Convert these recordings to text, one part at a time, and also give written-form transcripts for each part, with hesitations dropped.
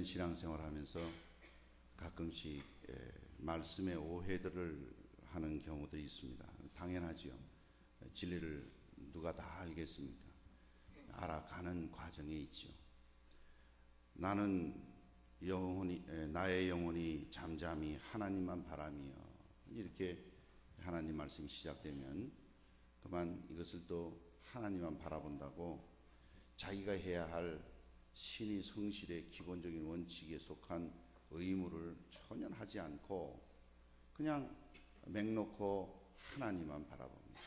신앙생활 하면서 가끔씩 말씀의 오해들을 하는 경우들이 있습니다. 당연하지요. 진리를 누가 다 알겠습니까? 알아가는 과정에 있지요. 나는 나의 영혼이 잠잠히 하나님만 바라며, 이렇게 하나님 말씀이 시작되면 그만 이것을 또 하나님만 바라본다고 자기가 해야 할 신의 성실의 기본적인 원칙에 속한 의무를 전혀 하지 않고 그냥 맹놓고 하나님만 바라봅니다.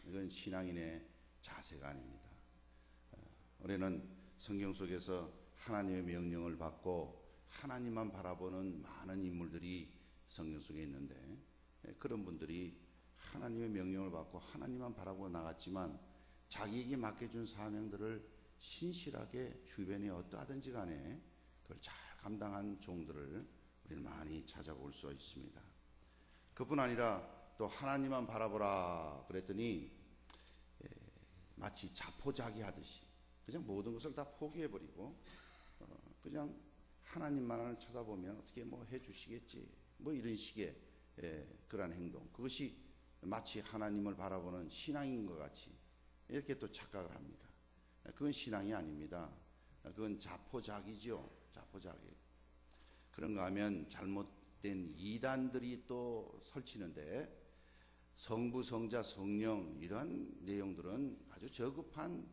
이건 신앙인의 자세가 아닙니다. 우리는 성경 속에서 하나님의 명령을 받고 하나님만 바라보는 많은 인물들이 성경 속에 있는데, 그런 분들이 하나님의 명령을 받고 하나님만 바라보고 나갔지만 자기에게 맡겨준 사명들을 신실하게 주변에 어떠하든지 간에 그걸 잘 감당한 종들을 우리는 많이 찾아볼 수 있습니다. 그뿐 아니라 또 하나님만 바라보라 그랬더니 마치 자포자기하듯이 그냥 모든 것을 다 포기해버리고 그냥 하나님만을 쳐다보면 어떻게 뭐 해주시겠지, 뭐 이런 식의 그러한 행동, 그것이 마치 하나님을 바라보는 신앙인 것 같이 이렇게 또 착각을 합니다. 그건 신앙이 아닙니다. 그건 자포자기죠. 자포자기. 그런가 하면 잘못된 이단들이 또 설치는데, 성부, 성자, 성령 이런 내용들은 아주 저급한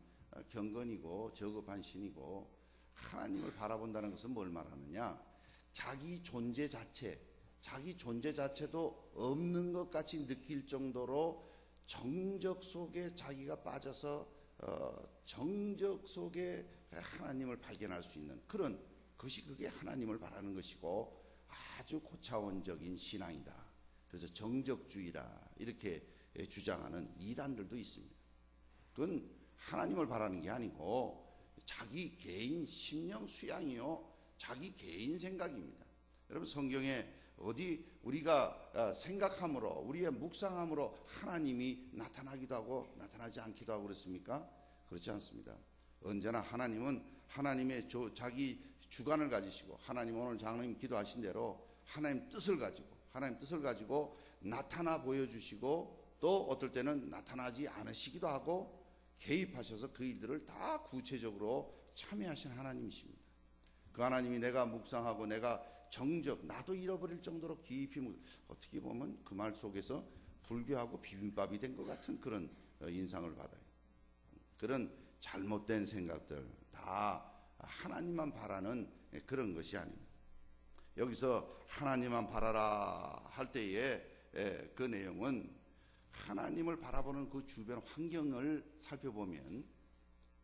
경건이고 저급한 신이고, 하나님을 바라본다는 것은 뭘 말하느냐, 자기 존재 자체도 없는 것 같이 느낄 정도로 정적 속에 자기가 빠져서 정적 속에 하나님을 발견할 수 있는 그런 것이, 그게 하나님을 바라는 것이고 아주 고차원적인 신앙이다. 그래서 정적주의라 이렇게 주장하는 이단들도 있습니다. 그건 하나님을 바라는 게 아니고 자기 개인 심령 수양이요, 자기 개인 생각입니다. 여러분, 성경에 어디 우리가 생각함으로, 우리의 묵상함으로 하나님이 나타나기도 하고 나타나지 않기도 하고 그렇습니까? 그렇지 않습니다. 언제나 하나님은 하나님의 자기 주관을 가지시고, 하나님 오늘 장로님 기도하신 대로 하나님 뜻을 가지고 나타나 보여주시고, 또 어떨 때는 나타나지 않으시기도 하고 개입하셔서 그 일들을 다 구체적으로 참여하신 하나님이십니다. 그 하나님이 내가 묵상하고 내가 정적, 나도 잃어버릴 정도로 깊이 어떻게 보면 그 말 속에서 불교하고 비빔밥이 된 것 같은 그런 인상을 받아요. 그런 잘못된 생각들 다 하나님만 바라는 그런 것이 아닙니다. 여기서 하나님만 바라라 할 때에 그 내용은 하나님을 바라보는 그 주변 환경을 살펴보면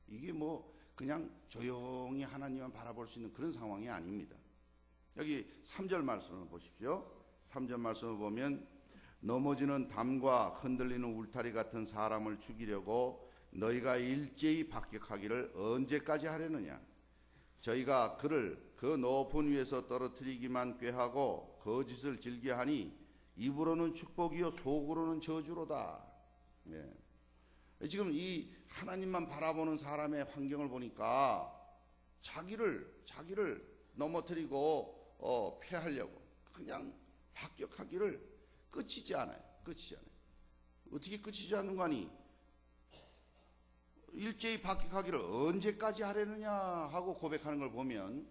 이게 뭐 그냥 조용히 하나님만 바라볼 수 있는 그런 상황이 아닙니다. 여기 3절 말씀을 보십시오. 3절 말씀을 보면, 넘어지는 담과 흔들리는 울타리 같은 사람을 죽이려고 너희가 일제히 박격하기를 언제까지 하려느냐. 저희가 그를 그 높은 위에서 떨어뜨리기만 꾀하고 거짓을 즐겨하니 입으로는 축복이요 속으로는 저주로다. 네. 지금 이 하나님만 바라보는 사람의 환경을 보니까 자기를 넘어뜨리고 패하려고 그냥 합격하기를 끝이지 않아요. 어떻게 끝이지 않는 거 아니? 일제히 합격하기를 언제까지 하려느냐 하고 고백하는 걸 보면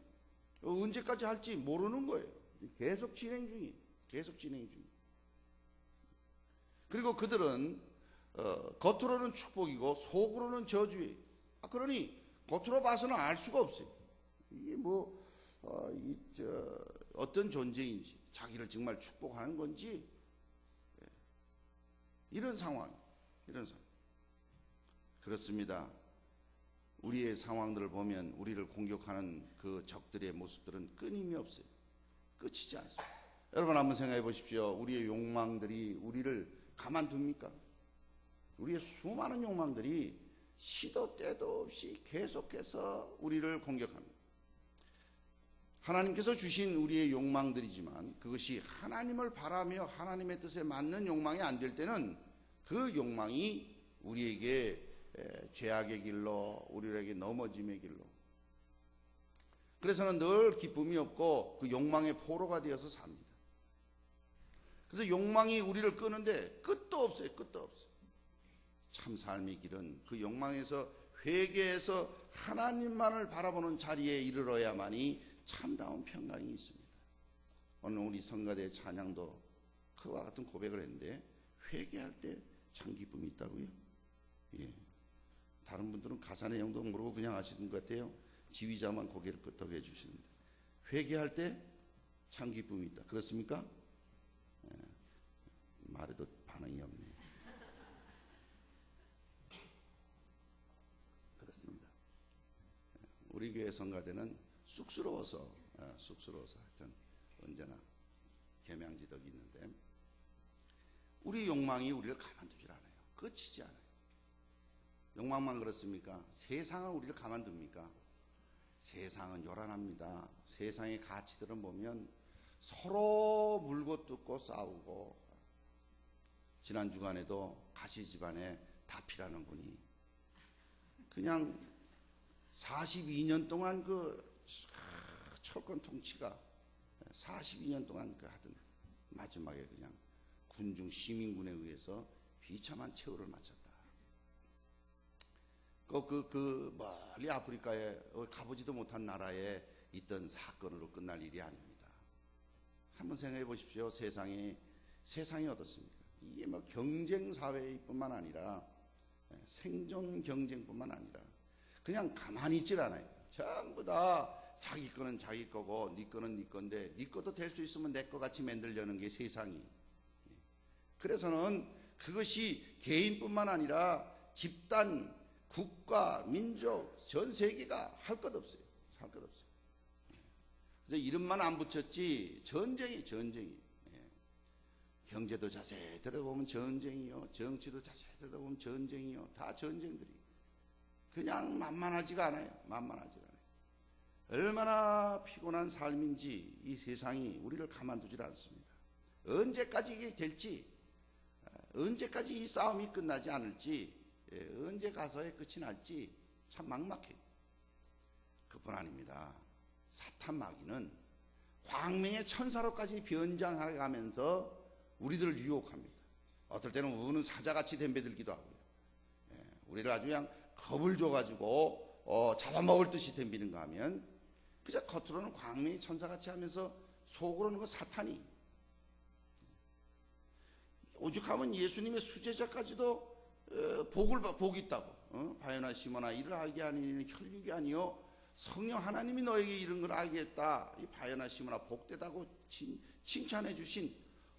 언제까지 할지 모르는 거예요. 계속 진행 중이에요. 그리고 그들은 겉으로는 축복이고 속으로는 저주예요. 그러니 겉으로 봐서는 알 수가 없어요. 이게 어떤 존재인지, 자기를 정말 축복하는 건지, 이런 상황. 그렇습니다. 우리의 상황들을 보면 우리를 공격하는 그 적들의 모습들은 끊임이 없어요. 끝이지 않습니다. 여러분 한번 생각해 보십시오. 우리의 욕망들이 우리를 가만둡니까? 우리의 수많은 욕망들이 시도 때도 없이 계속해서 우리를 공격합니다. 하나님께서 주신 우리의 욕망들이지만 그것이 하나님을 바라며 하나님의 뜻에 맞는 욕망이 안 될 때는 그 욕망이 우리에게 죄악의 길로, 우리에게 넘어짐의 길로. 그래서는 늘 기쁨이 없고 그 욕망의 포로가 되어서 삽니다. 그래서 욕망이 우리를 끄는데 끝도 없어요. 끝도 없어요. 참 삶의 길은 그 욕망에서 회개해서 하나님만을 바라보는 자리에 이르러야만이 참다운 평강이 있습니다. 오늘 우리 성가대 찬양도 그와 같은 고백을 했는데 회개할 때 참 기쁨이 있다고요? 예. 다른 분들은 가사 내용도 모르고 그냥 하시는 것 같아요. 지휘자만 고개를 끄덕여 주시는데 회개할 때 참 기쁨이 있다. 그렇습니까? 예. 말에도 반응이 없네. 그렇습니다. 우리 교회 성가대는 쑥스러워서 하여튼 언제나 계명지덕이 있는데 우리 욕망이 우리를 가만두질 않아요. 끝이지 않아요. 욕망만 그렇습니까? 세상은 우리를 가만둡니까? 세상은 요란합니다. 세상의 가치들은 보면 서로 물고 뜯고 싸우고, 지난 주간에도 가시 집안에 다피라는 분이 그냥 42년 동안 그 철권 통치가 42년 동안 그 하던 마지막에 그냥 군중 시민군에 의해서 비참한 최후를 마쳤다. 멀리 아프리카에 가보지도 못한 나라에 있던 사건으로 끝날 일이 아닙니다. 한번 생각해 보십시오. 세상이 어떻습니까? 이게 뭐 경쟁 사회뿐만 아니라 생존 경쟁뿐만 아니라 그냥 가만히 있질 않아요. 전부 다 자기 거는 자기 거고 네 거는 네 건데 네 것도 될 수 있으면 내 거 같이 만들려는 게 세상이. 그래서는 그것이 개인뿐만 아니라 집단, 국가, 민족, 전 세계가 할 것 없어요. 할 것 없어요. 그래서 이름만 안 붙였지 전쟁이. 경제도 자세히 들여다보면 전쟁이요. 정치도 자세히 들여다보면 전쟁이요. 다 전쟁들이. 그냥 만만하지가 않아요. 얼마나 피곤한 삶인지 이 세상이 우리를 가만두질 않습니다. 언제까지 이게 될지, 언제까지 이 싸움이 끝나지 않을지, 언제 가서의 끝이 날지 참 막막해요. 그뿐 아닙니다. 사탄 마귀는 광명의 천사로까지 변장해가면서 우리들을 유혹합니다. 어떨 때는 우는 사자같이 덤벼들기도 하고요. 우리를 아주 그냥 겁을 줘가지고 잡아먹을 듯이 덤비는가 하면 그저 겉으로는 광명의 천사같이 하면서 속으로는 그 사탄이, 오죽하면 예수님의 수제자까지도 복이 있다고. 바요나 시모나 이를 알게 하니 이는 혈육이 아니요 성령 하나님이 너에게 이런 걸 알겠다. 이 바요나 시모나 복되다고 칭찬해 주신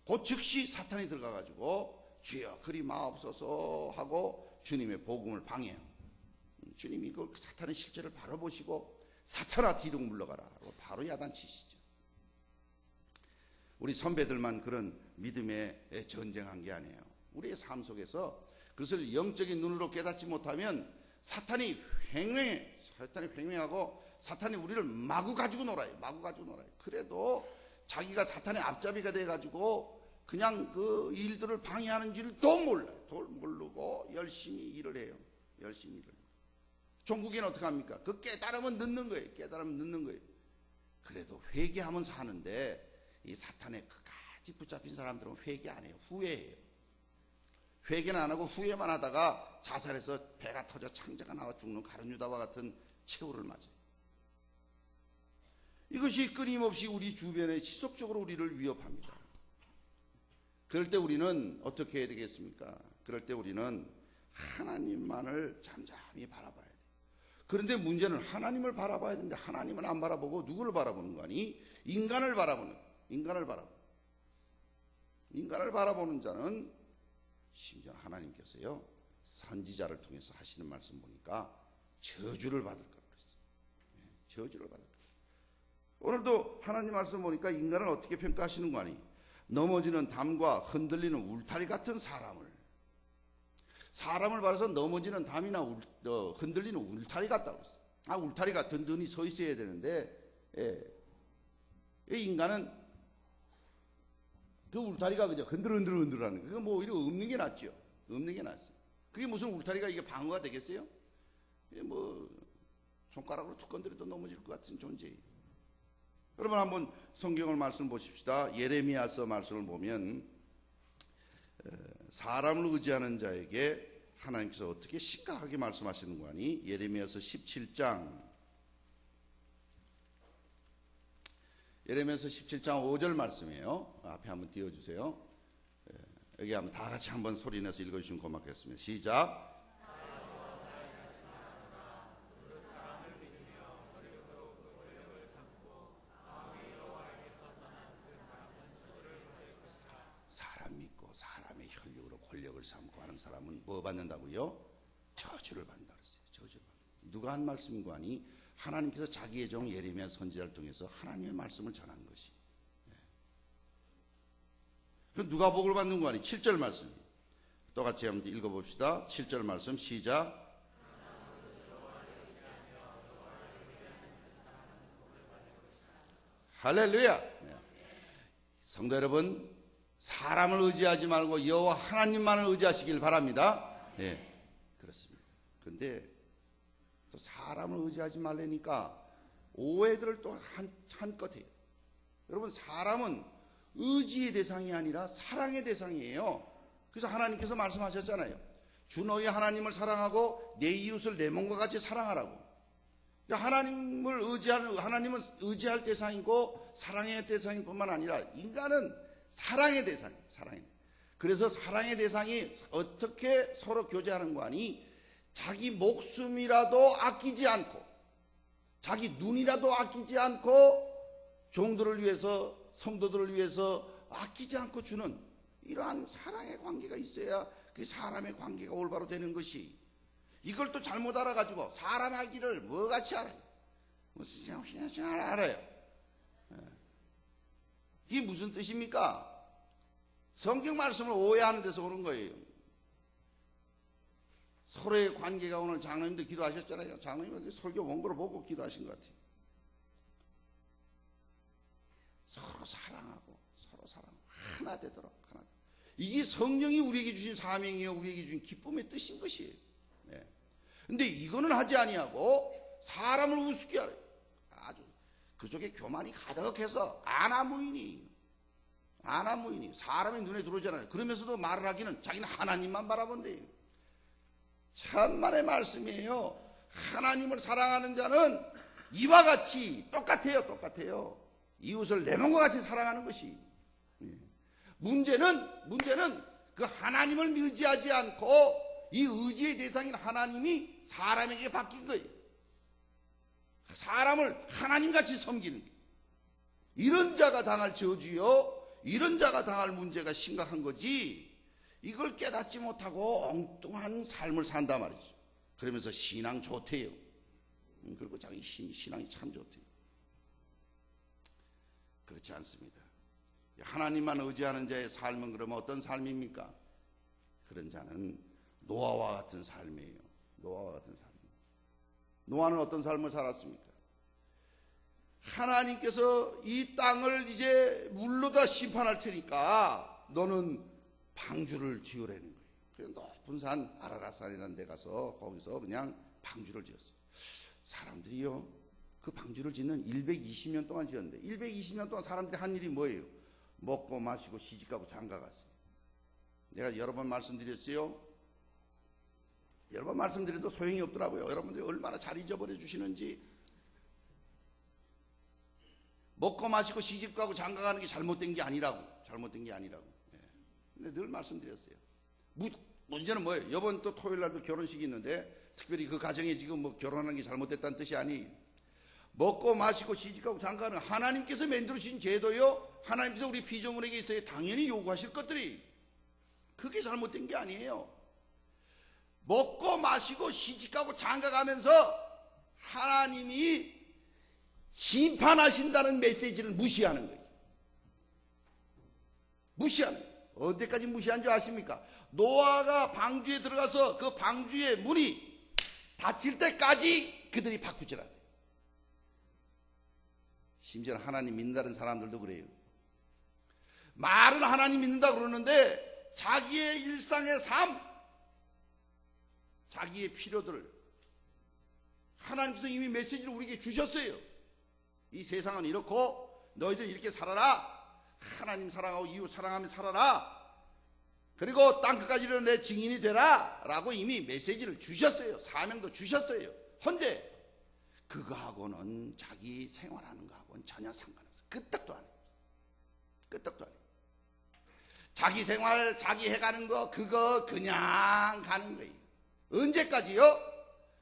그 즉시 사탄이 들어가가지고 주여 그리 마옵소서 하고 주님의 복음을 방해해요. 주님이 그 사탄의 실제를 바로 보시고 사탄아 뒤로 물러가라 하고 바로 야단치시죠. 우리 선배들만 그런 믿음에 전쟁한 게 아니에요. 우리의 삶 속에서 그것을 영적인 눈으로 깨닫지 못하면 사탄이 횡행하고 사탄이 우리를 마구 가지고 놀아요. 그래도 자기가 사탄의 앞잡이가 돼가지고 그냥 그 일들을 방해하는 줄도 몰라요. 모르고 열심히 일을 해요. 종국에는 어떻게 합니까? 그 깨달으면 늦는 거예요. 그래도 회개하면 사는데 이 사탄에 끝까지 붙잡힌 사람들은 회개 안 해요. 후회해요. 회개는 안 하고 후회만 하다가 자살해서 배가 터져 창자가 나와 죽는 가룟유다와 같은 최후를 맞아요. 이것이 끊임없이 우리 주변에 지속적으로 우리를 위협합니다. 그럴 때 우리는 어떻게 해야 되겠습니까? 그럴 때 우리는 하나님만을 잠잠히 바라봐야 돼요. 그런데 문제는 하나님을 바라봐야 되는데 하나님은 안 바라보고 누구를 바라보는 거 아니? 인간을 바라보는 자는 심지어 하나님께서요 선지자를 통해서 하시는 말씀 보니까 저주를 받을 거라고 그랬어요. 저주를 받을 거예요. 오늘도 하나님 말씀 보니까 인간을 어떻게 평가하시는 거 아니? 넘어지는 담과 흔들리는 울타리 같은 사람을 바라서 넘어지는 담이나 흔들리는 울타리 같다고 그랬어요. 울타리가 든든히 서 있어야 되는데 인간은 그 울타리가 그저 흔들흔들하는 그거 뭐 오히려 없는 게 낫죠. 그게 무슨 울타리가 이게 방어가 되겠어요? 뭐 손가락으로 툭 건드려도 넘어질 것 같은 존재예요. 여러분 한번 성경을 말씀 보십시다. 예레미야서 말씀을 보면 사람을 의지하는 자에게 하나님께서 어떻게 심각하게 말씀하시는 거 아니? 예레미야서 17장 예레미야서 17장 5절 말씀이에요. 앞에 한번 띄워주세요. 여기 한번 다 같이 한번 소리내서 읽어주시면 고맙겠습니다. 시작. 사람 믿고 사람의 혈육으로 권력을 삼고 하는 사람은 뭐 받는다고요? 저주를 받는다 그랬어요. 저주를 받는다. 누가 한 말씀인가 하니 하나님께서 자기의 종 예레미야 선지자를 통해서 하나님의 말씀을 전한 것이. 그 누가복을 받는 거 아니? 7절 말씀. 똑같이 한번 읽어봅시다. 7절 말씀 시작. 할렐루야. 성도 여러분, 사람을 의지하지 말고 여호와 하나님만을 의지하시길 바랍니다. 예, 그렇습니다. 그런데 또 사람을 의지하지 말라니까 오해들을 또 한껏 해요. 여러분, 사람은 의지의 대상이 아니라 사랑의 대상이에요. 그래서 하나님께서 말씀하셨잖아요. 주 너희 하나님을 사랑하고 내 이웃을 내 몸과 같이 사랑하라고. 그러니까 하나님은 의지할 대상이고 사랑의 대상일 뿐만 아니라 인간은 사랑의 대상이에요. 그래서 사랑의 대상이 어떻게 서로 교제하는 거 아니? 자기 목숨이라도 아끼지 않고 자기 눈이라도 아끼지 않고 종들을 위해서 성도들을 위해서 아끼지 않고 주는 이러한 사랑의 관계가 있어야 그 사람의 관계가 올바로 되는 것이. 이걸 또 잘못 알아가지고 사람 알기를 뭐같이 알아요. 무슨 알아요. 이게 무슨 뜻입니까? 성경 말씀을 오해하는 데서 오는 거예요. 서로의 관계가 오늘 장로님도 기도하셨잖아요. 장로님은 설교 원고를 보고 기도하신 것 같아요. 서로 사랑하고 하나 되도록 하나. 이게 성령이 우리에게 주신 사명이요, 우리에게 주신 기쁨의 뜻인 것이에요. 네. 근데 이거는 하지 아니하고 사람을 우습게 하래요. 아주 그 속에 교만이 가득해서 아나무인이 사람의 눈에 들어오잖아요. 그러면서도 말을 하기는 자기는 하나님만 바라본대요. 천만의 말씀이에요. 하나님을 사랑하는 자는 이와 같이 똑같아요. 이웃을 내 몸과 같이 사랑하는 것이. 문제는 그 하나님을 의지하지 않고 이 의지의 대상인 하나님이 사람에게 바뀐 거예요. 사람을 하나님같이 섬기는 거예요. 이런 자가 당할 저주요, 이런 자가 당할 문제가 심각한 거지. 이걸 깨닫지 못하고 엉뚱한 삶을 산단 말이죠. 그러면서 신앙 좋대요. 그리고 자기 신앙이 참 좋대요. 그렇지 않습니다. 하나님만 의지하는 자의 삶은 그러면 어떤 삶입니까? 그런 자는 노아와 같은 삶이에요. 노아는 어떤 삶을 살았습니까? 하나님께서 이 땅을 이제 물로 다 심판할 테니까 너는 방주를 지으라는 거예요. 그래서 높은 산 아라랏산이라는 데 가서 거기서 그냥 방주를 지었어요. 사람들이요, 그 방주를 짓는 120년 동안 지었는데 120년 동안 사람들이 한 일이 뭐예요? 먹고 마시고 시집가고 장가갔어요. 내가 여러 번 말씀드렸어요. 여러 번 말씀드려도 소용이 없더라고요. 여러분들이 얼마나 잘 잊어버려 주시는지. 먹고 마시고 시집가고 장가가는 게 잘못된 게 아니라고. 예. 근데 늘 말씀드렸어요. 문제는 뭐예요? 이번 또 토요일 날도 결혼식이 있는데 특별히 그 가정에 지금 뭐 결혼하는 게 잘못됐다는 뜻이 아니. 먹고 마시고 시집가고 장가가는 하나님께서 만들어주신 제도요, 하나님께서 우리 피조물에게 있어야 당연히 요구하실 것들이, 그게 잘못된 게 아니에요. 먹고 마시고 시집가고 장가가면서 하나님이 심판하신다는 메시지를 무시하는 거예요. 무시하는 거예요. 언제까지 무시한 줄 아십니까? 노아가 방주에 들어가서 그 방주의 문이 닫힐 때까지 그들이 바꾸질 않아요. 심지어 하나님 믿는다는 사람들도 그래요. 말은 하나님 믿는다 그러는데 자기의 일상의 삶, 자기의 필요들을 하나님께서 이미 메시지를 우리에게 주셨어요. 이 세상은 이렇고 너희들 이렇게 살아라. 하나님 사랑하고 이웃 사랑하며 살아라. 그리고 땅끝까지 이르러 내 증인이 되라 라고 이미 메시지를 주셨어요. 사명도 주셨어요. 헌데 그거하고는 자기 생활하는 거하고는 전혀 상관없어요. 끄떡도 안 해요. 끄떡도 안 해요. 자기 생활 자기 해가는 거 그거 그냥 가는 거예요. 언제까지요?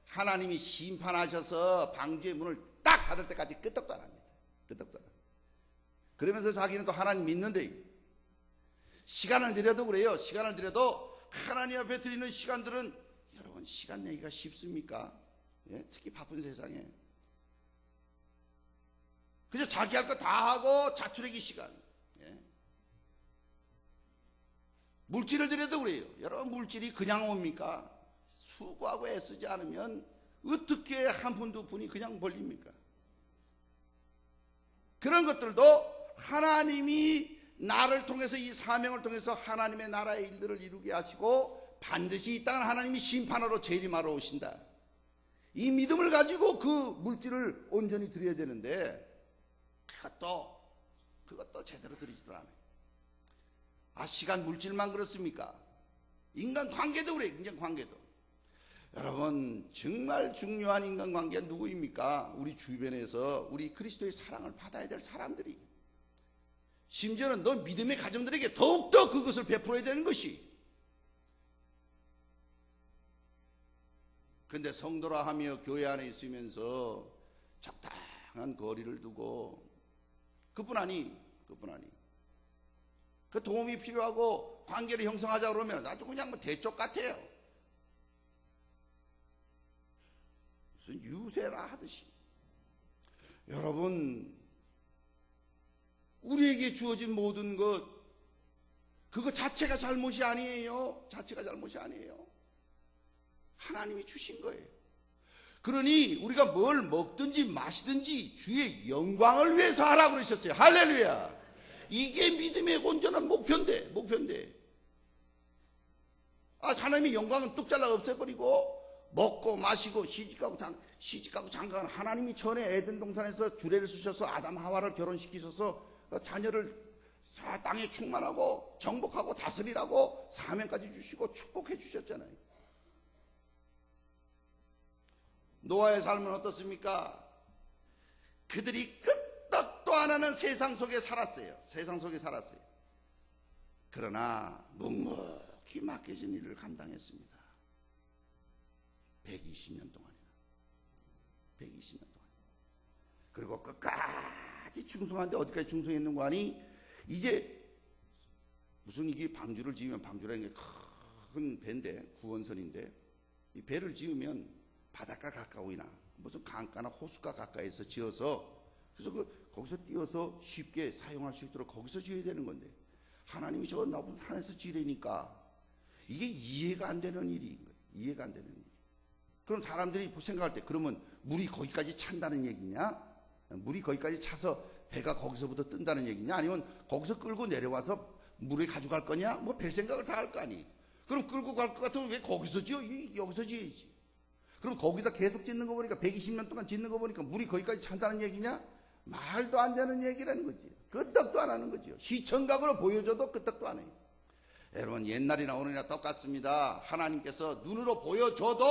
하나님이 심판하셔서 방주의 문을 딱 닫을 때까지 끄떡도 안 합니다. 끄떡도 안 합니다. 그러면서 자기는 또 하나님 믿는데 시간을 들여도 그래요. 시간을 들여도 하나님 앞에 드리는 시간들은 여러분 시간 내기가 쉽습니까? 예? 특히 바쁜 세상에 그저 자기 할 거 다 하고 자투리기 시간. 예? 물질을 들여도 그래요. 여러분 물질이 그냥 옵니까? 수고하고 애쓰지 않으면 어떻게 한 푼 두 푼이 그냥 벌립니까? 그런 것들도 하나님이 나를 통해서 이 사명을 통해서 하나님의 나라의 일들을 이루게 하시고 반드시 이 땅을 하나님이 심판하러 재림하러 오신다. 이 믿음을 가지고 그 물질을 온전히 드려야 되는데 그것도 제대로 드리지도 않아요. 아 시간 물질만 그렇습니까? 인간관계도 그래요. 인간관계도. 여러분 정말 중요한 인간관계가 누구입니까? 우리 주변에서 우리 그리스도의 사랑을 받아야 될 사람들이. 심지어는 너 믿음의 가정들에게 더욱더 그것을 베풀어야 되는 것이. 근데 성도라 하며 교회 안에 있으면서 적당한 거리를 두고 그뿐 아니 그 도움이 필요하고 관계를 형성하자 그러면 아주 그냥 뭐 대쪽 같아요. 무슨 유세라 하듯이. 여러분 우리에게 주어진 모든 것 그거 자체가 잘못이 아니에요. 자체가 잘못이 아니에요. 하나님이 주신 거예요. 그러니 우리가 뭘 먹든지 마시든지 주의 영광을 위해서 하라고 그러셨어요. 할렐루야. 이게 믿음의 온전한 목표인데 하나님의 영광은 뚝 잘라 없애버리고 먹고 마시고 시집가고 장가가는 하나님이 전에 에덴 동산에서 주례를 쓰셔서 아담 하와를 결혼시키셔서 자녀를 땅에 충만하고 정복하고 다스리라고 사명까지 주시고 축복해 주셨잖아요. 노아의 삶은 어떻습니까? 그들이 끄떡도 안 하는 세상 속에 살았어요. 그러나 묵묵히 맡겨진 일을 감당했습니다. 120년 동안이나. 그리고 끝까지 충성하는데 어디까지 충성했는가 하니 이제 무슨 이게 방주를 지으면 방주라는 게 큰 배인데 구원선인데 이 배를 지으면 바닷가 가까이나 무슨 강가나 호숫가 가까이서 지어서 그래서 거기서 띄어서 쉽게 사용할 수 있도록 거기서 지어야 되는 건데 하나님이 저 높은 산에서 지으니까 이게 이해가 안 되는 일인 거예요. 이해가 안 되는 일. 그럼 사람들이 생각할 때 그러면 물이 거기까지 찬다는 얘기냐? 물이 거기까지 차서 배가 거기서부터 뜬다는 얘기냐? 아니면 거기서 끌고 내려와서 물에 가져갈 거냐? 뭐 별 생각을 다 할 거 아니. 그럼 끌고 갈 것 같으면 왜 거기서 지어? 여기서 지어야지. 그럼 거기다 계속 짓는 거 보니까 120년 동안 짓는 거 보니까 물이 거기까지 찬다는 얘기냐? 말도 안 되는 얘기라는 거지. 끄떡도 안 하는 거지요. 시청각으로 보여줘도 끄떡도 안 해요. 여러분 옛날이나 오늘이나 똑같습니다. 하나님께서 눈으로 보여줘도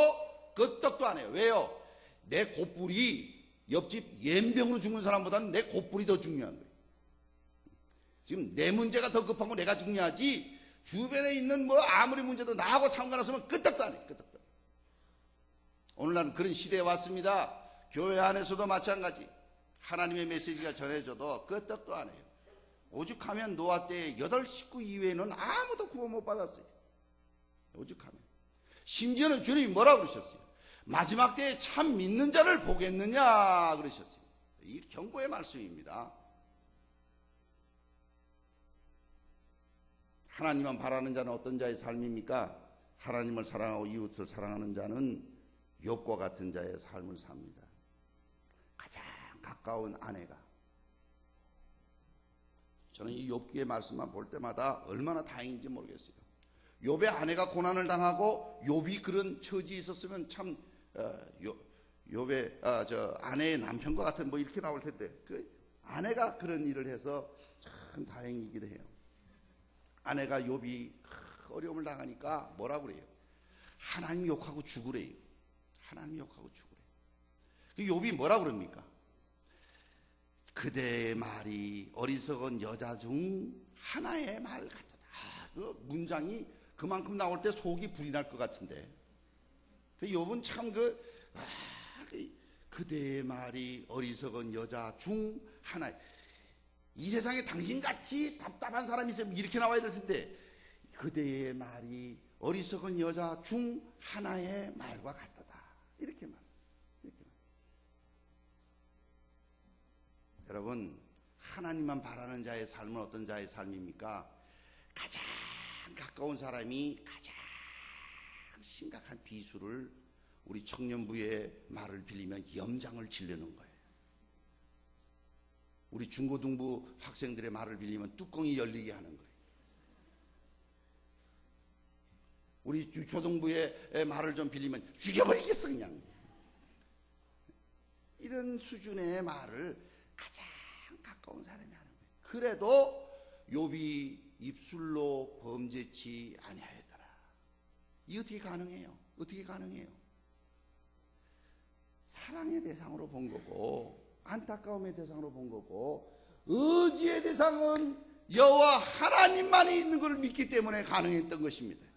끄떡도 안 해요. 왜요? 내 곧불이 옆집 옌병으로 죽는 사람보다는 내 곧불이 더 중요한 거예요. 지금 내 문제가 더 급하고 내가 중요하지 주변에 있는 뭐 아무리 문제도 나하고 상관없으면 끄떡도 안 해요. 끄떡도. 오늘날은 그런 시대에 왔습니다. 교회 안에서도 마찬가지. 하나님의 메시지가 전해져도 끄떡도 안 해요. 오죽하면 노아 때 8 식구 이외에는 아무도 구원 못 받았어요. 오죽하면. 심지어는 주님이 뭐라고 그러셨어요? 마지막 때에 참 믿는 자를 보겠느냐 그러셨어요. 이 경고의 말씀입니다. 하나님만 바라는 자는 어떤 자의 삶입니까? 하나님을 사랑하고 이웃을 사랑하는 자는 욥과 같은 자의 삶을 삽니다. 가장 가까운 아내가. 저는 이 욥기의 말씀만 볼 때마다 얼마나 다행인지 모르겠어요. 욥의 아내가 고난을 당하고 욥이 그런 처지에 있었으면 참 욥의 저 아내의 남편과 같은 뭐 이렇게 나올 텐데 그 아내가 그런 일을 해서 참 다행이기도 해요. 아내가 욥이 어려움을 당하니까 뭐라고 그래요? 하나님 욕하고 죽으래요. 하나님 욕하고 죽으래요. 그 욥이 뭐라고 그럽니까? 그대의 말이 어리석은 여자 중 하나의 말 같다. 그 문장이 그만큼 나올 때 속이 불이 날 것 같은데. 그 욥은 참 그대의 말이 어리석은 여자 중 하나. 이 세상에 당신같이 답답한 사람이 있으면 이렇게 나와야 될 텐데 그대의 말이 어리석은 여자 중 하나의 말과 같다. 이렇게 말. 여러분, 하나님만 바라는 자의 삶은 어떤 자의 삶입니까? 가장 가까운 사람이 가장 심각한 비수를 우리 청년부의 말을 빌리면 염장을 지르는 거예요. 우리 중고등부 학생들의 말을 빌리면 뚜껑이 열리게 하는 거예요. 우리 초등부의 말을 좀 빌리면 죽여버리겠어 그냥. 이런 수준의 말을 가장 가까운 사람이 하는 거예요. 그래도 욥이 입술로 범죄치 아니하였더라. 이 어떻게 가능해요? 어떻게 가능해요? 사랑의 대상으로 본 거고 안타까움의 대상으로 본 거고 의지의 대상은 여호와 하나님만이 있는 것을 믿기 때문에 가능했던 것입니다.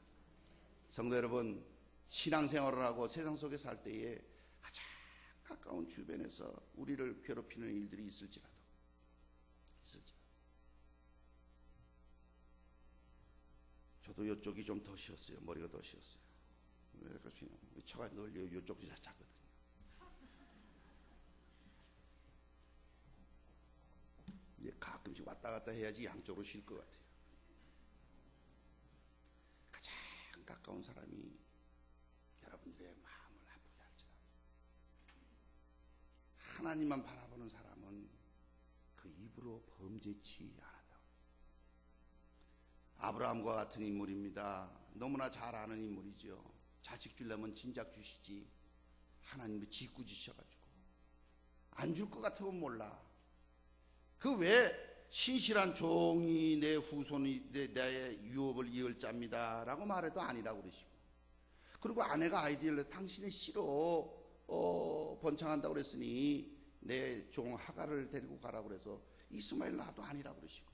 성도 여러분, 신앙생활을 하고 세상 속에 살 때에 가장 가까운 주변에서 우리를 괴롭히는 일들이 있을지라도 저도 이쪽이 좀 더 쉬었어요. 머리가 더 쉬었어요. 왜 그럴까? 처가 늘 이쪽이 작거든요. 이제 가끔씩 왔다 갔다 해야지 양쪽으로 쉴 것 같아요. 가장 가까운 사람이 여러분들의 마음을 아프게 할지라도 하나님만 바라보는 사람은 그 입으로 범죄치 않았다고 했어요. 아브라함과 같은 인물입니다. 너무나 잘 아는 인물이죠. 자식 주려면 진작 주시지. 하나님도 짓궂으셔가지고 안 줄 것 같으면 몰라. 그 왜 신실한 종이 내 후손이 내 유업을 이을 자입니다 라고 말해도 아니라고 그러시고, 그리고 아내가 아이디어를 당신의 씨로 번창한다고 그랬으니 내 종 하갈을 데리고 가라고 그래서 이스마엘 낳아도 아니라고 그러시고,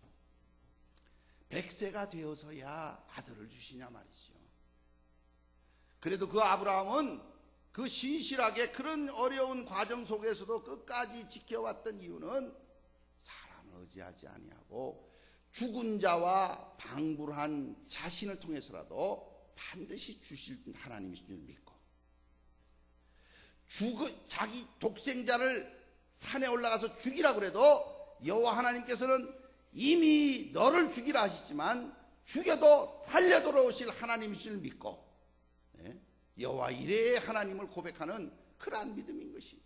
100세가 되어서야 아들을 주시냐 말이죠. 그래도 그 아브라함은 그 신실하게 그런 어려운 과정 속에서도 끝까지 지켜왔던 이유는 사람을 의지하지 아니하고 죽은 자와 방불한 자신을 통해서라도 반드시 주실 하나님이신 줄 믿고, 자기 독생자를 산에 올라가서 죽이라고 그래도 여호와 하나님께서는 이미 너를 죽이라 하시지만 죽여도 살려 돌아오실 하나님이신 줄 믿고, 여호와 이레의 하나님을 고백하는 그러한 믿음인 것이,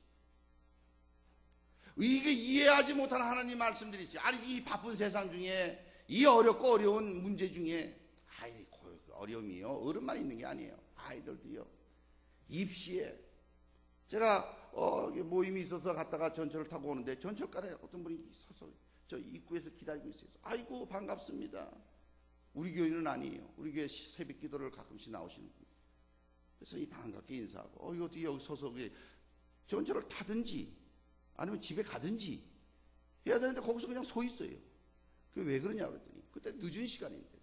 이게 이해하지 못하는 하나님 말씀들이 있어요. 아니, 이 바쁜 세상 중에 이 어렵고 어려운 문제 중에 어려움이요 어른만 있는 게 아니에요. 아이들도요. 입시에 제가 모임이 있어서 갔다가 전철을 타고 오는데 전철가에 어떤 분이 서서 저 입구에서 기다리고 있어요. 아이고 반갑습니다. 우리 교회는 아니에요. 우리 교회 새벽 기도를 가끔씩 나오시는 분. 그래서 이 반갑게 인사하고 이거 어떻게 여기 서서 전철을 타든지 아니면 집에 가든지 해야 되는데 거기서 그냥 서 있어요. 그게 왜 그러냐 그랬더니 그때 늦은 시간인데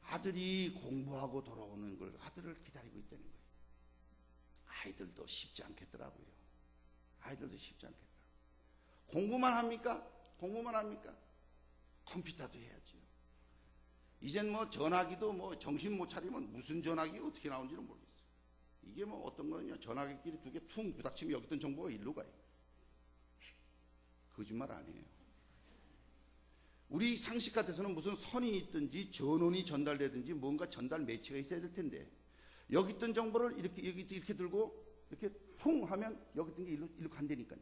아들이 공부하고 돌아오는 걸 아들을 기다리고 있다는 거예요. 아이들도 쉽지 않겠더라고요. 아이들도 쉽지 않겠더라고요. 공부만 합니까? 컴퓨터도 해야죠. 이젠 뭐 전화기도 뭐 정신 못 차리면 무슨 전화기 어떻게 나오는지는 모르겠어요. 이게 뭐 어떤 거는요, 전화기끼리 두 개 퉁 부닥치면 여기 있던 정보가 일로 가요. 거짓말 아니에요. 우리 상식 같아서는 무슨 선이 있든지 전원이 전달되든지 뭔가 전달 매체가 있어야 될 텐데, 여기 있던 정보를 이렇게 들고 이렇게 퉁 하면 여기 있던 게 일로 간다니까요.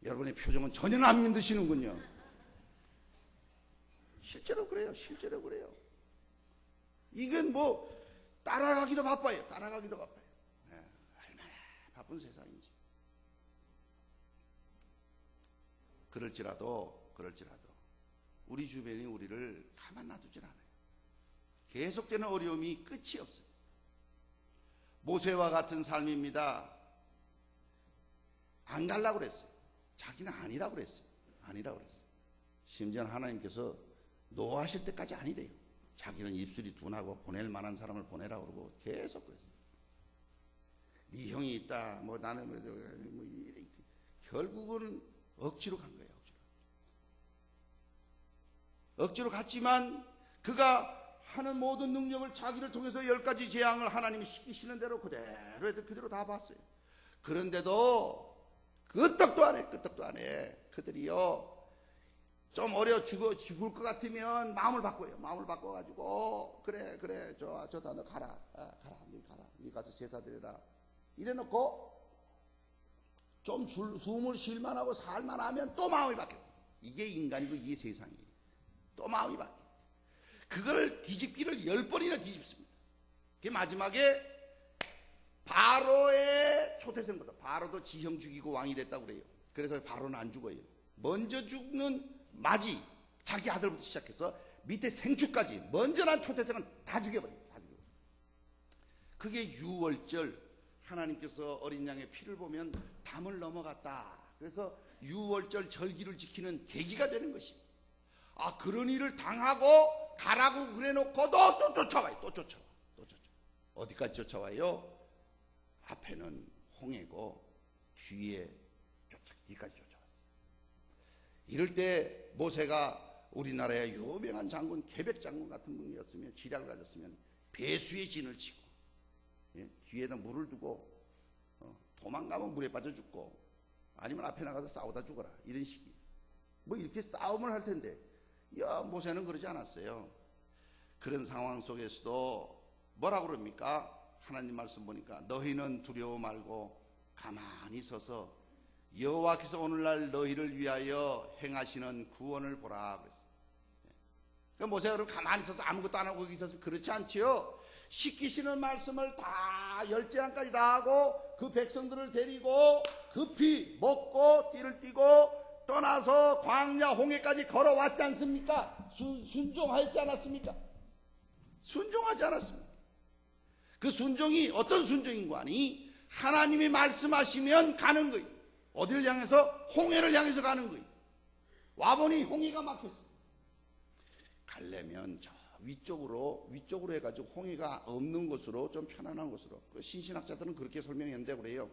여러분의 표정은 전혀 안 믿으시는군요. 실제로 그래요. 이건 뭐 따라가기도 바빠요. 나쁜 세상이지. 그럴지라도 우리 주변이 우리를 가만 놔두질 않아요. 계속되는 어려움이 끝이 없어요. 모세와 같은 삶입니다. 안 가려고 그랬어요. 자기는 아니라고 그랬어요. 심지어 하나님께서 노하실 때까지 아니래요. 자기는 입술이 둔하고 보낼 만한 사람을 보내라고 그러고 계속 그랬어요. 네 형이 있다. 뭐 나는 결국은 억지로 간 거예요. 억지로 갔지만 그가 하는 모든 능력을 자기를 통해서 10가지 재앙을 하나님이 시키시는 대로 그대로 다 봤어요. 그런데도 끄떡도 안 해. 그들이요 좀 어려 죽을 것 같으면 마음을 바꿔요. 마음을 바꿔가지고 그래 저다 너 가라. 네 가서 제사 드려라. 이래놓고 좀 숨을 쉴만 하고 살만 하면 또 마음이 바뀌어요. 이게 인간이고 이게 세상이에요. 또 마음이 바뀌어요. 그걸 뒤집기를 10번이나 뒤집습니다. 그 마지막에 바로의 초태생보다 바로도 지형 죽이고 왕이 됐다고 그래요. 그래서 바로는 안 죽어요. 먼저 죽는 마지 자기 아들부터 시작해서 밑에 생축까지 먼저 난 초태생은 다 죽여버려요. 그게 유월절 하나님께서 어린 양의 피를 보면 담을 넘어갔다. 그래서 유월절 절기를 지키는 계기가 되는 것입니다. 그런 일을 당하고 가라고 그래놓고도 또 쫓아와요. 어디까지 쫓아와요? 앞에는 홍해고 뒤에 뒤까지 쫓아왔어요. 이럴 때 모세가 우리나라의 유명한 장군 계백 장군 같은 분이었으면 지략을 가졌으면 배수의 진을 치고 뒤에다 물을 두고 도망가면 물에 빠져 죽고 아니면 앞에 나가서 싸우다 죽어라 이런 식이 뭐 이렇게 싸움을 할 텐데 모세는 그러지 않았어요. 그런 상황 속에서도 뭐라고 그럽니까? 하나님 말씀 보니까 너희는 두려워 말고 가만히 서서 여호와께서 오늘날 너희를 위하여 행하시는 구원을 보라 그랬어요. 그러니까 모세가 그럼 가만히 서서 아무것도 안 하고 거기 있어서 그렇지 않지요. 시키시는 말씀을 다 10재앙까지 다 하고 그 백성들을 데리고 급히 먹고 띠를 띠고 떠나서 광야 홍해까지 걸어왔지 않습니까? 순종하지 않았습니까? 순종하지 않았습니까? 그 순종이 어떤 순종인 거 아니? 하나님이 말씀하시면 가는 거예요. 어디를 향해서? 홍해를 향해서 가는 거예요. 와보니 홍해가 막혔어. 가려면 저 위쪽으로 해가지고 홍해가 없는 곳으로 좀 편안한 곳으로. 그 신신학자들은 그렇게 설명했는데 그래요.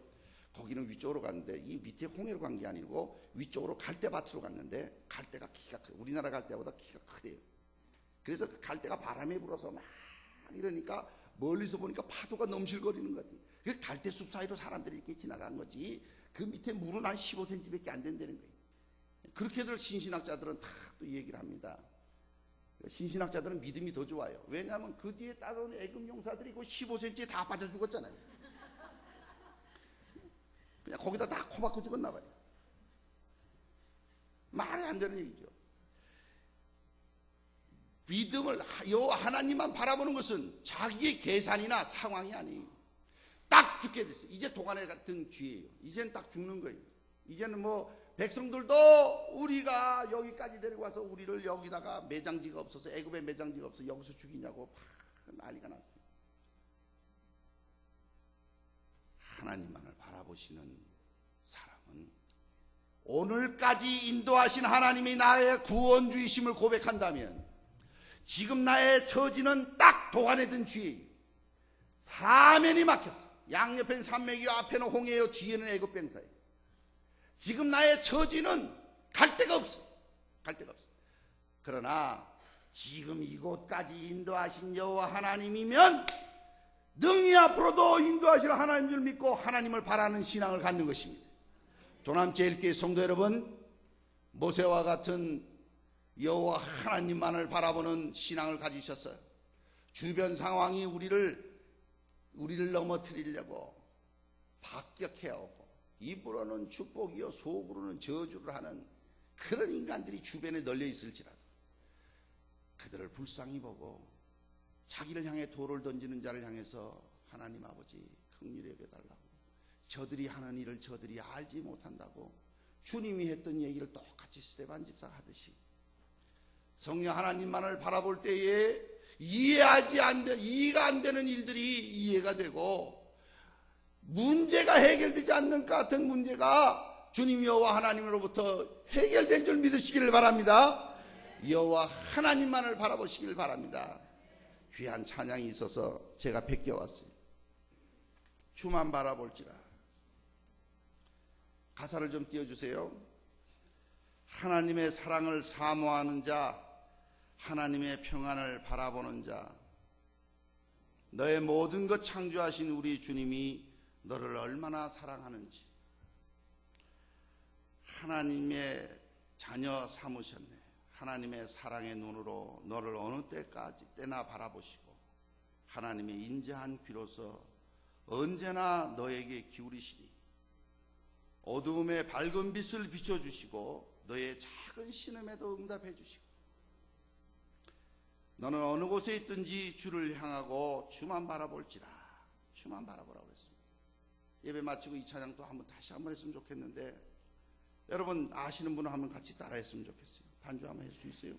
거기는 위쪽으로 갔는데 이 밑에 홍해로 간 게 아니고 위쪽으로 갈대밭으로 갔는데 갈대가 키가 커요. 우리나라 갈대보다 키가 크대요. 그래서 그 갈대가 바람에 불어서 막 이러니까 멀리서 보니까 파도가 넘실거리는 거지. 그 갈대숲 사이로 사람들이 이렇게 지나간 거지. 그 밑에 물은 한 15cm밖에 안 된다는 거예요. 그렇게들 신신학자들은 다 또 얘기를 합니다. 신신학자들은 믿음이 더 좋아요. 왜냐하면 그 뒤에 따라오는 애굽 용사들이 그 15cm에 다 빠져 죽었잖아요. 그냥 거기다 다 코박고 죽었나 봐요. 말이 안 되는 얘기죠. 믿음을 하나님만 바라보는 것은 자기의 계산이나 상황이 아니에요. 딱 죽게 됐어요. 이제 도가네 같은 기회예요. 이제는 딱 죽는 거예요. 이제는 뭐 백성들도 우리가 여기까지 데리고 와서 우리를 여기다가 매장지가 없어서 애굽에 매장지가 없어서 여기서 죽이냐고 난리가 났어요. 하나님만을 바라보시는 사람은 오늘까지 인도하신 하나님이 나의 구원주이심을 고백한다면 지금 나의 처지는 딱 도간에 든 쥐예요. 사면이 막혔어. 양옆에는 산맥이요 앞에는 홍해요 뒤에는 애굽 병사예요. 지금 나의 처지는 갈 데가 없어. 그러나 지금 이곳까지 인도하신 여호와 하나님이면 능히 앞으로도 인도하실 하나님 줄 믿고 하나님을 바라는 신앙을 갖는 것입니다. 도남제일교회 성도 여러분, 모세와 같은 여호와 하나님만을 바라보는 신앙을 가지셔서 주변 상황이 우리를 넘어뜨리려고 박격해오고 입으로는 축복이요 속으로는 저주를 하는 그런 인간들이 주변에 널려 있을지라도 그들을 불쌍히 보고 자기를 향해 돌을 던지는 자를 향해서 하나님 아버지 긍휼히 여겨달라고 저들이 하는 일을 저들이 알지 못한다고 주님이 했던 얘기를 똑같이 스데반 집사가 하듯이 성령 하나님만을 바라볼 때에 이해가 안 되는 일들이 이해가 되고 문제가 해결되지 않는 것 같은 문제가 주님 여호와 하나님으로부터 해결된 줄 믿으시기를 바랍니다. 여호와 하나님만을 바라보시기를 바랍니다. 귀한 찬양이 있어서 제가 베껴왔어요. 주만 바라볼지라. 가사를 좀 띄워주세요. 하나님의 사랑을 사모하는 자, 하나님의 평안을 바라보는 자, 너의 모든 것 창조하신 우리 주님이 너를 얼마나 사랑하는지 하나님의 자녀 삼으셨네. 하나님의 사랑의 눈으로 너를 어느 때나 바라보시고 하나님의 인자한 귀로서 언제나 너에게 기울이시니 어두움에 밝은 빛을 비춰주시고 너의 작은 신음에도 응답해 주시고 너는 어느 곳에 있든지 주를 향하고 주만 바라볼지라. 주만 바라보라고 그랬습니다. 예배 마치고 이 찬양 또 다시 한번 했으면 좋겠는데 여러분 아시는 분은 한번 같이 따라 했으면 좋겠어요. 반주 한번 할 수 있어요?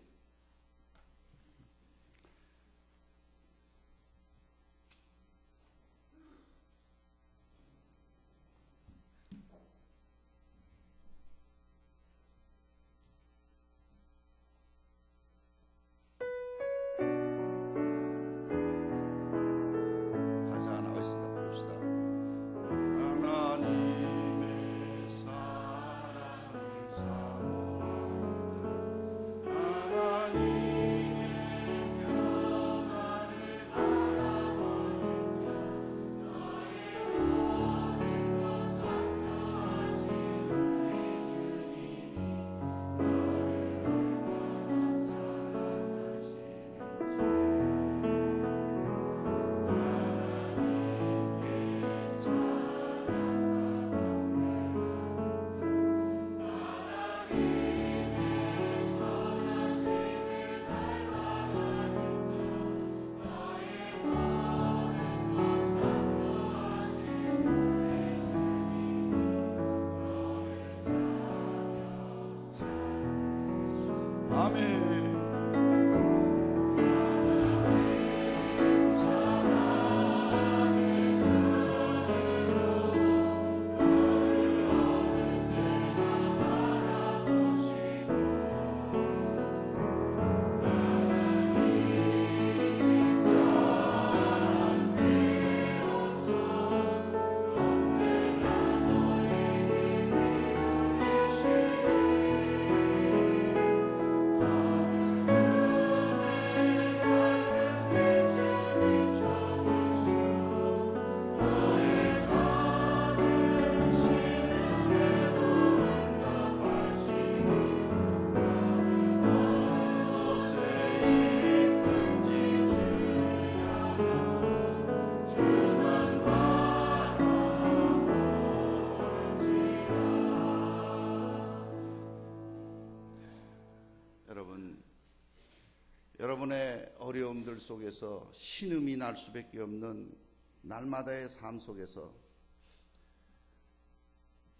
여러분의 어려움들 속에서 신음이 날 수밖에 없는 날마다의 삶 속에서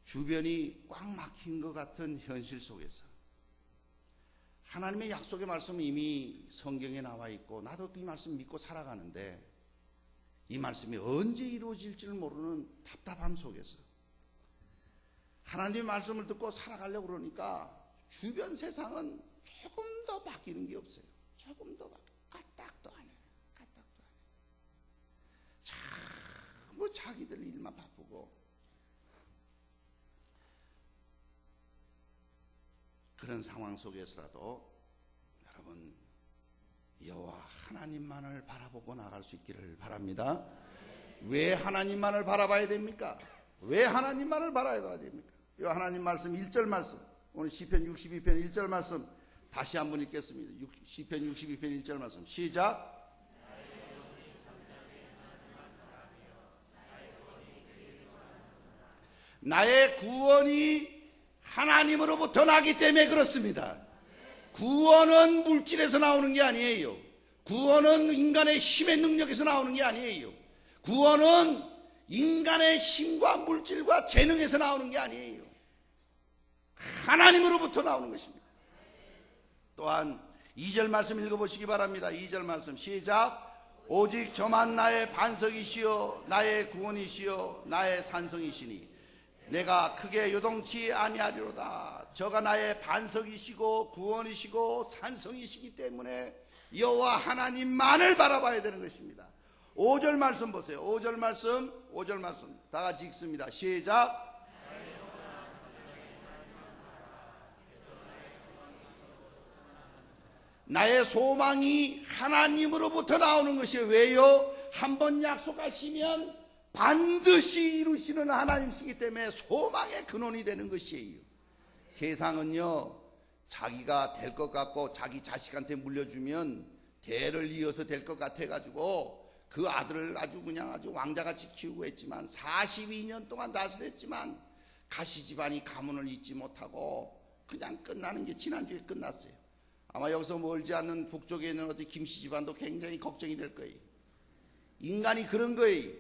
주변이 꽉 막힌 것 같은 현실 속에서 하나님의 약속의 말씀은 이미 성경에 나와 있고 나도 이 말씀 믿고 살아가는데 이 말씀이 언제 이루어질지를 모르는 답답함 속에서 하나님의 말씀을 듣고 살아가려고 그러니까 주변 세상은 조금 더 바뀌는 게 없어요. 조금 더 까딱도 안 해요. 까딱도 안 해요. 전부 자기들 일만 바쁘고 그런 상황 속에서라도 여러분 여호와 하나님만을 바라보고 나갈 수 있기를 바랍니다. 왜 하나님만을 바라봐야 됩니까? 왜 하나님만을 바라봐야 됩니까? 이 하나님 말씀 1절 말씀 오늘 시편 62편 1절 말씀 다시 한번 읽겠습니다. 시편 62편 1절 말씀 시작. 나의 구원이 하나님으로부터 나기 때문에 그렇습니다. 구원은 물질에서 나오는 게 아니에요. 구원은 인간의 힘의 능력에서 나오는 게 아니에요. 구원은 인간의 힘과 물질과 재능에서 나오는 게 아니에요. 하나님으로부터 나오는 것입니다. 또한 2절 말씀 읽어보시기 바랍니다. 2절 말씀 시작. 오직 저만 나의 반석이시요 나의 구원이시요 나의 산성이시니 내가 크게 요동치 아니하리로다. 저가 나의 반석이시고 구원이시고 산성이시기 때문에 여호와 하나님만을 바라봐야 되는 것입니다. 5절 말씀 보세요. 5절 말씀 다 같이 읽습니다. 시작. 나의 소망이 하나님으로부터 나오는 것이에요. 왜요? 한번 약속하시면 반드시 이루시는 하나님이시기 때문에 소망의 근원이 되는 것이에요. 세상은요, 자기가 될 것 같고 자기 자식한테 물려주면 대를 이어서 될 것 같아가지고 그 아들을 아주 왕자같이 키우고 했지만 42년 동안 다스렸지만 가시 집안이 가문을 잇지 못하고 그냥 끝나는 게 지난주에 끝났어요. 아마 여기서 멀지 않는 북쪽에 있는 어디 김씨 집안도 굉장히 걱정이 될 거예요. 인간이 그런 거예요.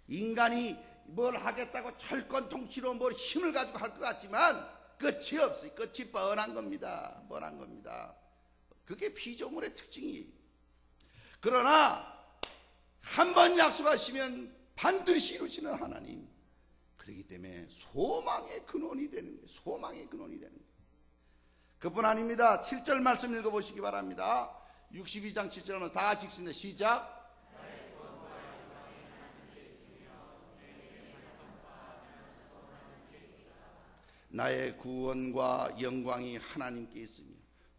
인간이 뭘 하겠다고 철권 통치로 뭘 힘을 가지고 할 것 같지만 끝이 없어요. 끝이 뻔한 겁니다. 뻔한 겁니다. 그게 피조물의 특징이에요. 그러나 한번 약속하시면 반드시 이루시는 하나님. 그렇기 때문에 소망의 근원이 되는 거예요. 소망의 근원이 되는 거예요. 그뿐 아닙니다. 7절 말씀 읽어보시기 바랍니다. 62장 7절은 다 같이 읽습니다. 시작. 나의 구원과 영광이 하나님께 있으며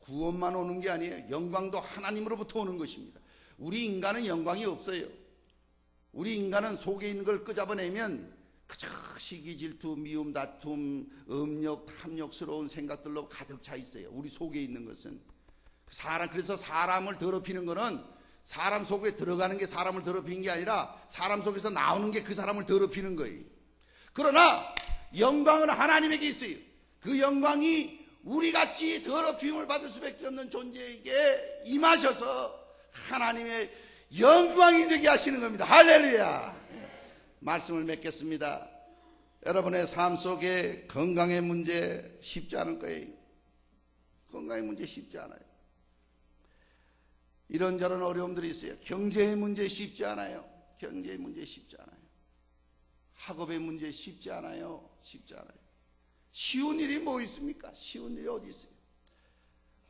구원만 오는 게 아니에요. 영광도 하나님으로부터 오는 것입니다. 우리 인간은 영광이 없어요. 우리 인간은 속에 있는 걸 끄잡아내면 그저 시기, 질투, 미움, 다툼, 음욕, 탐욕스러운 생각들로 가득 차 있어요. 우리 속에 있는 것은 그래서 사람을 더럽히는 거는 사람 속에 들어가는 게 사람을 더럽히는 게 아니라 사람 속에서 나오는 게 그 사람을 더럽히는 거예요. 그러나 영광은 하나님에게 있어요. 그 영광이 우리같이 더럽힘을 받을 수밖에 없는 존재에게 임하셔서 하나님의 영광이 되게 하시는 겁니다. 할렐루야. 말씀을 맺겠습니다. 여러분의 삶 속에 건강의 문제 쉽지 않을 거예요. 건강의 문제 쉽지 않아요. 이런저런 어려움들이 있어요. 경제의 문제 쉽지 않아요. 경제의 문제 쉽지 않아요. 학업의 문제 쉽지 않아요. 쉽지 않아요. 쉬운 일이 뭐 있습니까? 쉬운 일이 어디 있어요?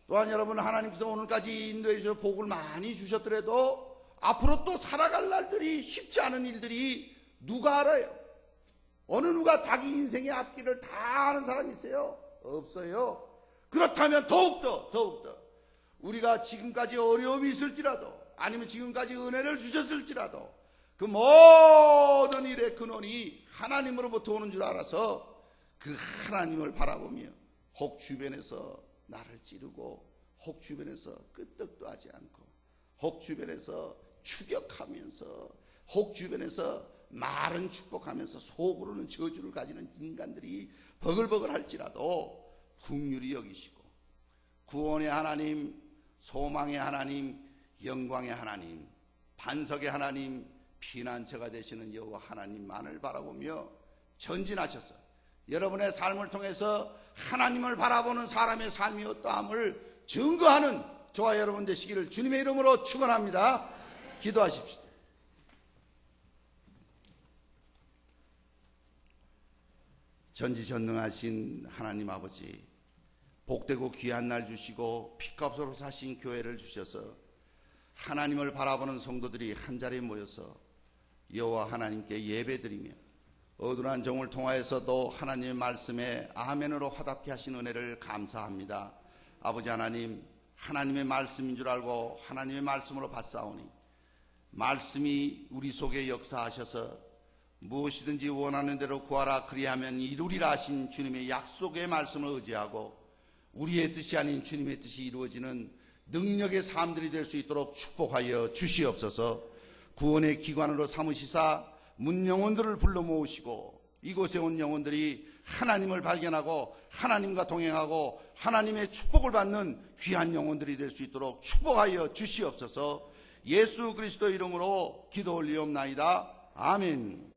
또한 여러분, 하나님께서 오늘까지 인도해 주셔서 복을 많이 주셨더라도 앞으로 또 살아갈 날들이 쉽지 않은 일들이 누가 알아요? 어느 누가 자기 인생의 앞길을 다 아는 사람이 있어요? 없어요. 그렇다면 더욱더 우리가 지금까지 어려움이 있을지라도 아니면 지금까지 은혜를 주셨을지라도 그 모든 일의 근원이 하나님으로부터 오는 줄 알아서 그 하나님을 바라보며 혹 주변에서 나를 찌르고 혹 주변에서 끄떡도 하지 않고 혹 주변에서 추격하면서 혹 주변에서 말은 축복하면서 속으로는 저주를 가지는 인간들이 버글버글 할지라도 긍휼히 여기시고 구원의 하나님, 소망의 하나님, 영광의 하나님, 반석의 하나님, 피난처가 되시는 여호와 하나님만을 바라보며 전진하셔서 여러분의 삶을 통해서 하나님을 바라보는 사람의 삶이 어떠함을 증거하는 저와 여러분 되시기를 주님의 이름으로 축원합니다. 기도하십시오. 전지전능하신 하나님 아버지, 복되고 귀한 날 주시고 피값으로 사신 교회를 주셔서 하나님을 바라보는 성도들이 한자리에 모여서 여호와 하나님께 예배드리며 어두한 정을 통하여서도 하나님의 말씀에 아멘으로 화답케 하신 은혜를 감사합니다. 아버지 하나님, 하나님의 말씀인 줄 알고 하나님의 말씀으로 받사오니 말씀이 우리 속에 역사하셔서 무엇이든지 원하는 대로 구하라 그리하면 이루리라 하신 주님의 약속의 말씀을 의지하고 우리의 뜻이 아닌 주님의 뜻이 이루어지는 능력의 삶들이 될 수 있도록 축복하여 주시옵소서. 구원의 기관으로 삼으시사 문 영혼들을 불러 모으시고 이곳에 온 영혼들이 하나님을 발견하고 하나님과 동행하고 하나님의 축복을 받는 귀한 영혼들이 될 수 있도록 축복하여 주시옵소서. 예수 그리스도 이름으로 기도 올리옵나이다. 아멘.